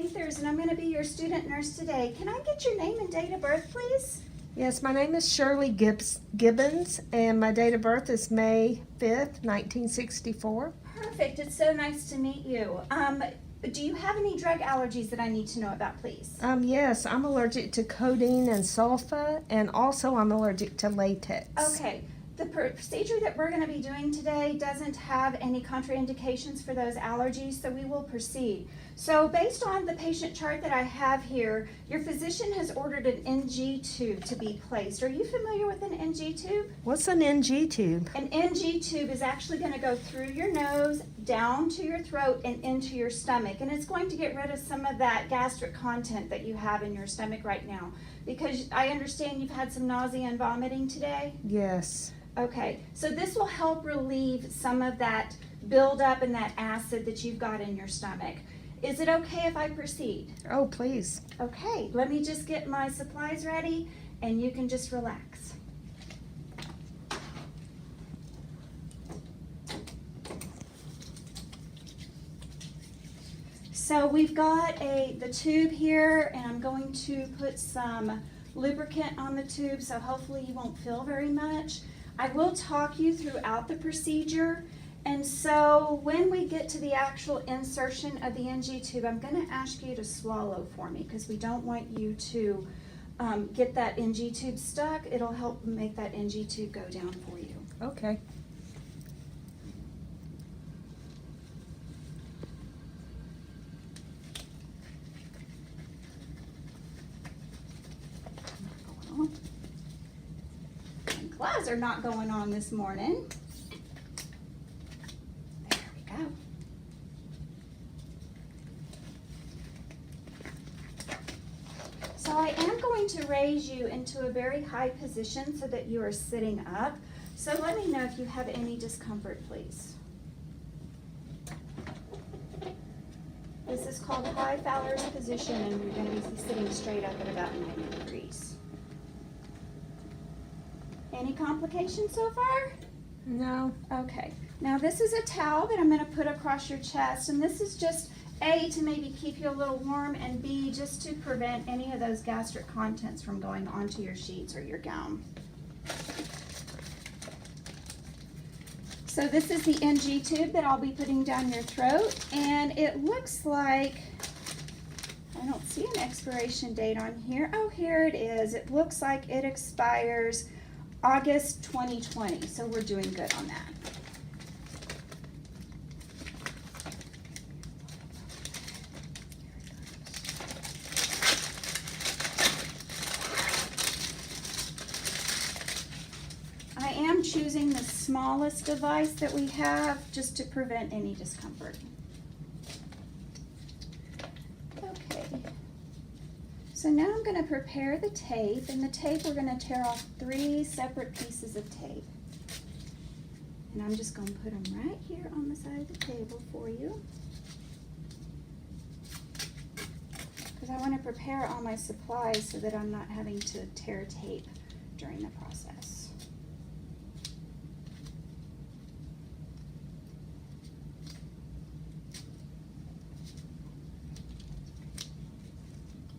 Panthers, and I'm going to be your student nurse today. Can I get your name and date of birth, please? Yes, my name is Shirley Gibbons, and my date of birth is May 5th, 1964. Perfect. It's so nice to meet you. Do you have any drug allergies that I need to know about, please? Yes, I'm allergic to codeine and sulfa, and also I'm allergic to latex. Okay. The procedure that we're going to be doing today doesn't have any contraindications for those allergies, so we will proceed. So based on the patient chart that I have here, your physician has ordered an NG tube to be placed. Are you familiar with an NG tube? What's an NG tube? An NG tube is actually going to go through your nose, down to your throat, and into your stomach. And it's going to get rid of some of that gastric content that you have in your stomach right now. Because I understand you've had some nausea and vomiting today? Yes. Okay, so this will help relieve some of that buildup and that acid that you've got in your stomach. Is it okay if I proceed? Oh, please. Okay, let me just get my supplies ready and you can just relax. So we've got the tube here, and I'm going to put some lubricant on the tube, so hopefully you won't feel very much. I will talk you throughout the procedure, and so when we get to the actual insertion of the NG tube, I'm going to ask you to swallow for me because we don't want you to get that NG tube stuck. It'll help make that NG tube go down for you. Okay. Gloves are not going on this morning. There we go. So I am going to raise you into a very high position so that you are sitting up. So let me know if you have any discomfort, please. This is called high Fowler's position, and you're going to be sitting straight up at about 90 degrees. Any complications so far? No. Okay. Now this is a towel that I'm going to put across your chest, and this is just A, to maybe keep you a little warm, and B, just to prevent any of those gastric contents from going onto your sheets or your gown. So this is the NG tube that I'll be putting down your throat, and it looks like, I don't see an expiration date on here. Oh, here it is. It looks like it expires August 2020, so we're doing good on that. I am choosing the smallest device that we have just to prevent any discomfort. Okay. So now I'm going to prepare the tape, and the tape we're going to tear off 3 separate pieces of tape. And I'm just going to put them right here on the side of the table for you. Because I want to prepare all my supplies so that I'm not having to tear tape during the process.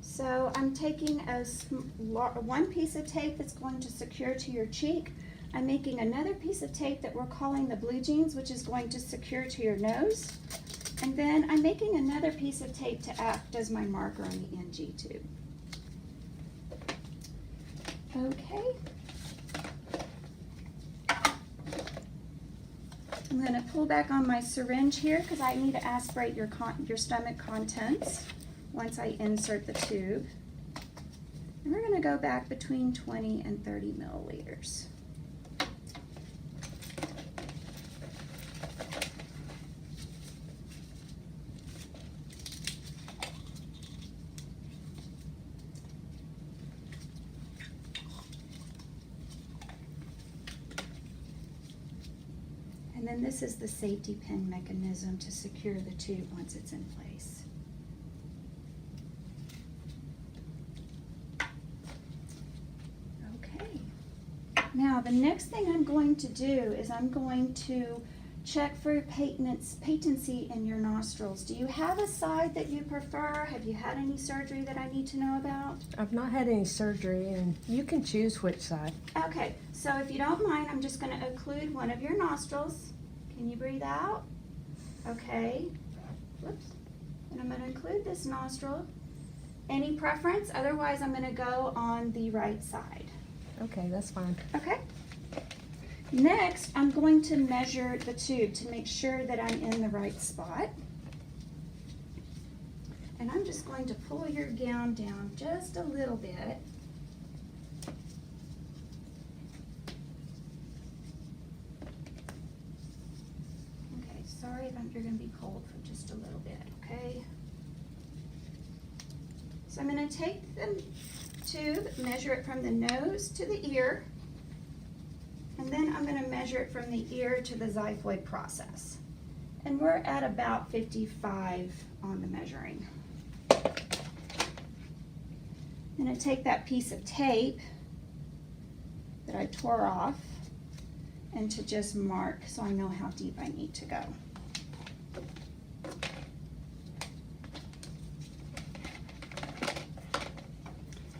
So I'm taking one piece of tape that's going to secure to your cheek. I'm making another piece of tape that we're calling the blue jeans, which is going to secure to your nose. And then I'm making another piece of tape to act as my marker on the NG tube. Okay. I'm going to pull back on my syringe here because I need to aspirate your stomach contents once I insert the tube. And we're going to go back between 20 and 30 milliliters. And then this is the safety pin mechanism to secure the tube once it's in place. Okay. Now the next thing I'm going to do is I'm going to check for patency in your nostrils. Do you have a side that you prefer? Have you had any surgery that I need to know about? I've not had any surgery, and you can choose which side. Okay, so if you don't mind, I'm just going to occlude one of your nostrils. Can you breathe out? Okay. Whoops. And I'm going to include this nostril. Any preference? Otherwise, I'm going to go on the right side. Okay, that's fine. Okay. Next, I'm going to measure the tube to make sure that I'm in the right spot. And I'm just going to pull your gown down just a little bit. Okay, sorry if you're going to be cold for just a little bit, okay? So I'm going to take the tube, measure it from the nose to the ear, and then I'm going to measure it from the ear to the xiphoid process. And we're at about 55 on the measuring. I'm going to take that piece of tape that I tore off and to just mark so I know how deep I need to go.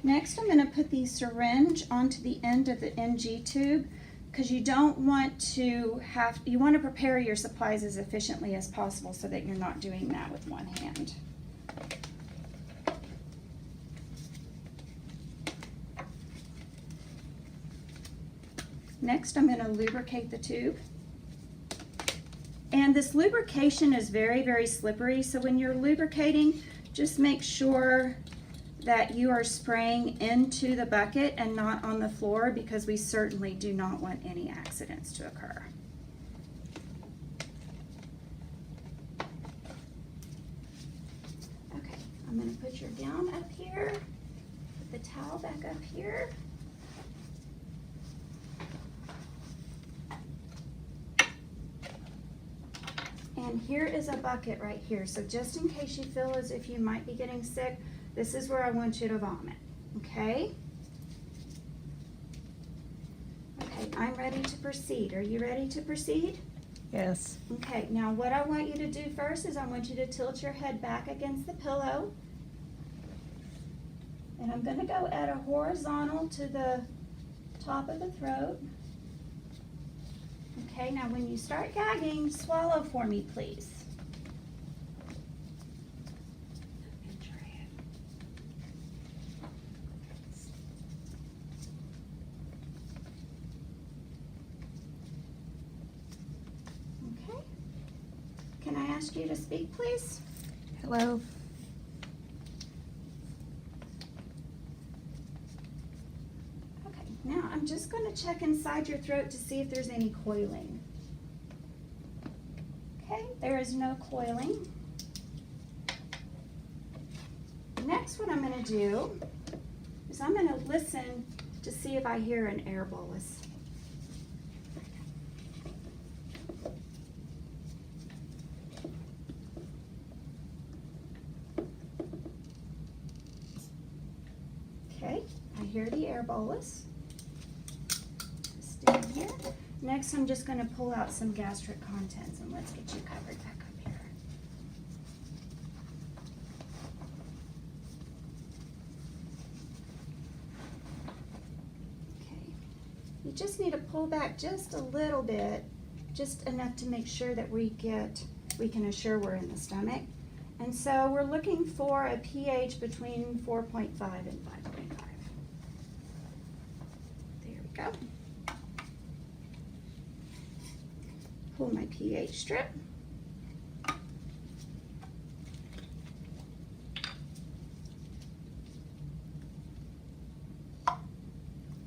Next, I'm going to put the syringe onto the end of the NG tube, because you don't want to you want to prepare your supplies as efficiently as possible so that you're not doing that with one hand. Next, I'm going to lubricate the tube. And this lubrication is very, very slippery, so when you're lubricating, just make sure that you are spraying into the bucket and not on the floor, because we certainly do not want any accidents to occur. Okay, I'm going to put your gown up here, put the towel back up here. And here is a bucket right here, so just in case you feel as if you might be getting sick, this is where I want you to vomit, okay? Okay, I'm ready to proceed. Are you ready to proceed? Yes. Okay, now what I want you to do first is I want you to tilt your head back against the pillow. And I'm going to go at a horizontal to the top of the throat. Okay, now when you start gagging, swallow for me, please. Okay. Can I ask you to speak, please? Hello. Now, I'm just going to check inside your throat to see if there's any coiling. Okay, there is no coiling. Next, what I'm going to do is I'm going to listen to see if I hear an air bolus. Okay, I hear the air bolus. Stay here. Next, I'm just going to pull out some gastric contents, and let's get you covered back up here. Okay. You just need to pull back just a little bit, just enough to make sure that we can assure we're in the stomach. And so we're looking for a pH between 4.5 and 5.5. There we go. Pull my pH strip.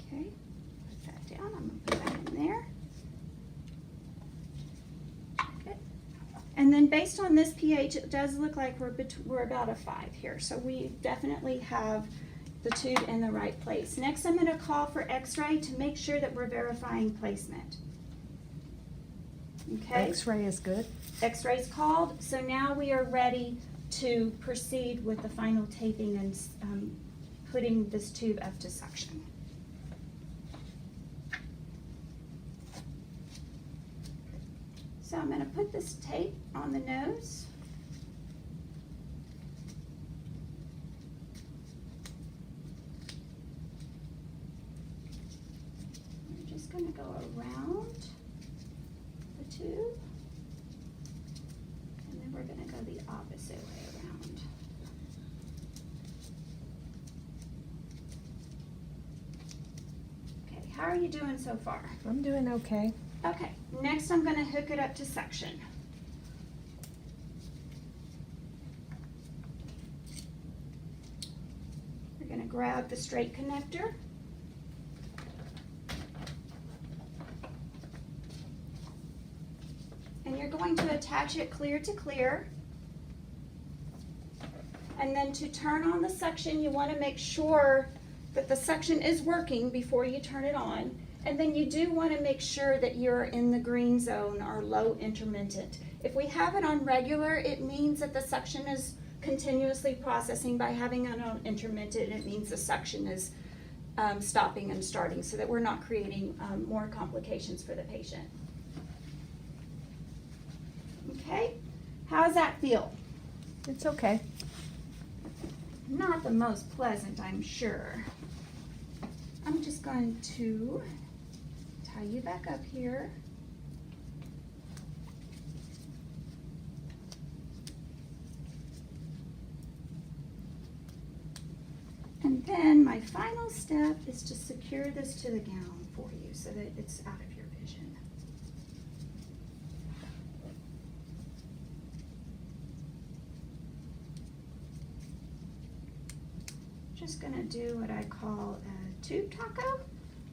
Okay, put that down. I'm going to put that in there. Good. And then based on this pH, it does look like we're about a 5 here. So we definitely have the tube in the right place. Next, I'm going to call for x-ray to make sure that we're verifying placement. Okay. X-ray is good. X-ray's called, so now we are ready to proceed with the final taping and putting this tube up to suction. So I'm gonna put this tape on the nose. We're just gonna go around the tube. And then we're gonna go the opposite way around. Okay, how are you doing so far? I'm doing okay. Okay, next I'm gonna hook it up to suction. We're gonna grab the straight connector. And you're going to attach it clear to clear. And then to turn on the suction, you wanna make sure that the suction is working before you turn it on. And then you do want to make sure that you're in the green zone or low intermittent. If we have it on regular, it means that the suction is continuously processing. By having it on intermittent, it means the suction is stopping and starting so that we're not creating more complications for the patient. Okay, how does that feel? It's okay. Not the most pleasant, I'm sure. I'm just going to tie you back up here. And then my final step is to secure this to the gown for you so that it's out of your vision. Just gonna do what I call a tube taco.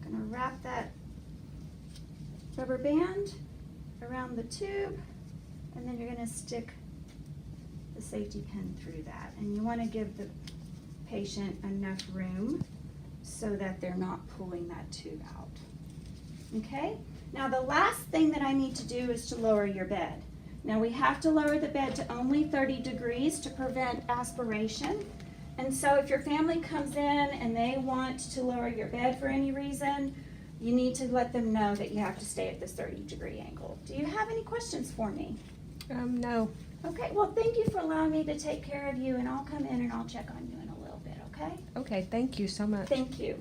I'm gonna wrap that rubber band around the tube, and then you're gonna stick the safety pin through that. And you wanna give the patient enough room so that they're not pulling that tube out. Okay? Now the last thing that I need to do is to lower your bed. Now we have to lower the bed to only 30 degrees to prevent aspiration. And so if your family comes in and they want to lower your bed for any reason, you need to let them know that you have to stay at this 30-degree angle. Do you have any questions for me? No. Okay, well, thank you for allowing me to take care of you, and I'll come in and I'll check on you in a little bit, okay? Okay, thank you so much. Thank you.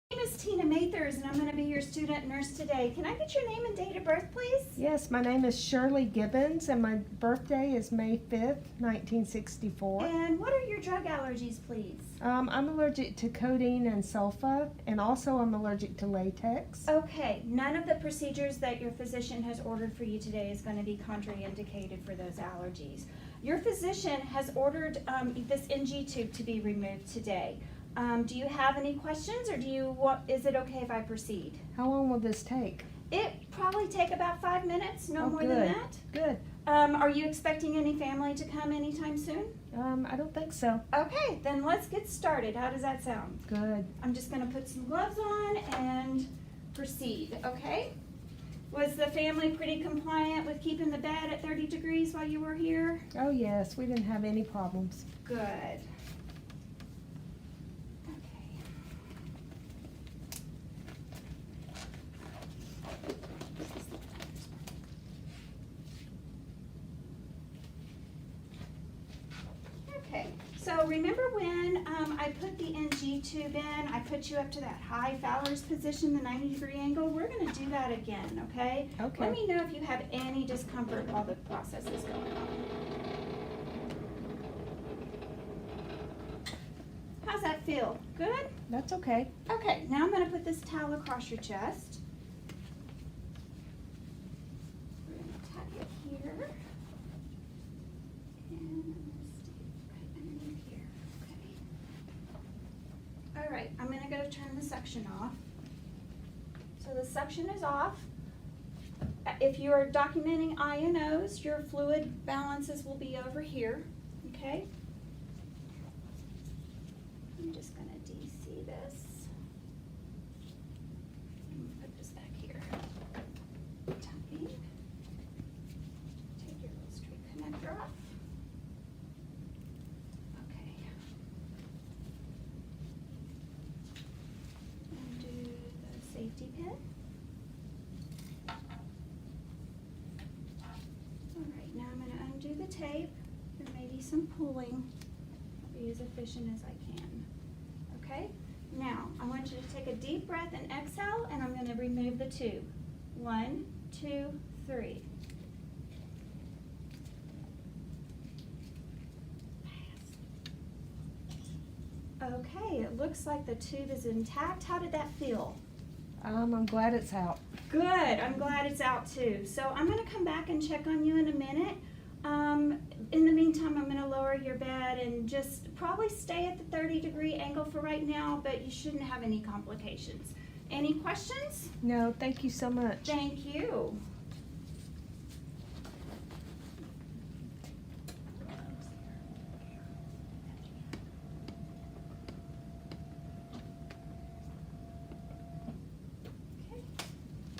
My name is Tina Mathers, and I'm going to be your student nurse today. Can I get your name and date of birth, please? Yes, my name is Shirley Gibbons, and my birthday is May 5th, 1964. And what are your drug allergies, please? I'm allergic to codeine and sulfa, and also I'm allergic to latex. Okay, none of the procedures that your physician has ordered for you today is going to be contraindicated for those allergies. Your physician has ordered this NG tube to be removed today. Do you have any questions, or is it okay if I proceed? How long will this take? It probably take about 5 minutes, no more good. than that. Good. Are you expecting any family to come anytime soon? I don't think so. Okay, then let's get started. How does that sound? Good. I'm just gonna put some gloves on and proceed, okay? Was the family pretty compliant with keeping the bed at 30 degrees while you were here? Oh yes, we didn't have any problems. Good. Okay, so remember when I put the NG tube in, I put you up to that high Fowler's position, the 90-degree angle? We're gonna do that again, okay? Okay. Let me know if you have any discomfort while the process is going on. How's that feel? Good? That's okay. Okay, now I'm gonna put this towel across your chest. We're gonna tuck it here. And I'm gonna stick it right underneath here, okay? All right, I'm gonna go turn the suction off. So the suction is off. If you are documenting INOs, your fluid balances will be over here, okay? I'm just gonna DC this. And put this back here. Tapping. Take your little straight connector off. Okay. tape and maybe some pulling. I'll be as efficient as I can. Okay? Now, I want you to take a deep breath and exhale, and I'm going to remove the tube. 1, 2, 3. Okay, it looks like the tube is intact. How did that feel? I'm glad it's out. Good, I'm glad it's out too. So I'm gonna come back and check on you in a minute. In the meantime, I'm gonna lower your bed and just probably stay at the 30-degree angle for right now, but you shouldn't have any complications. Any questions? No, thank you so much. Thank you.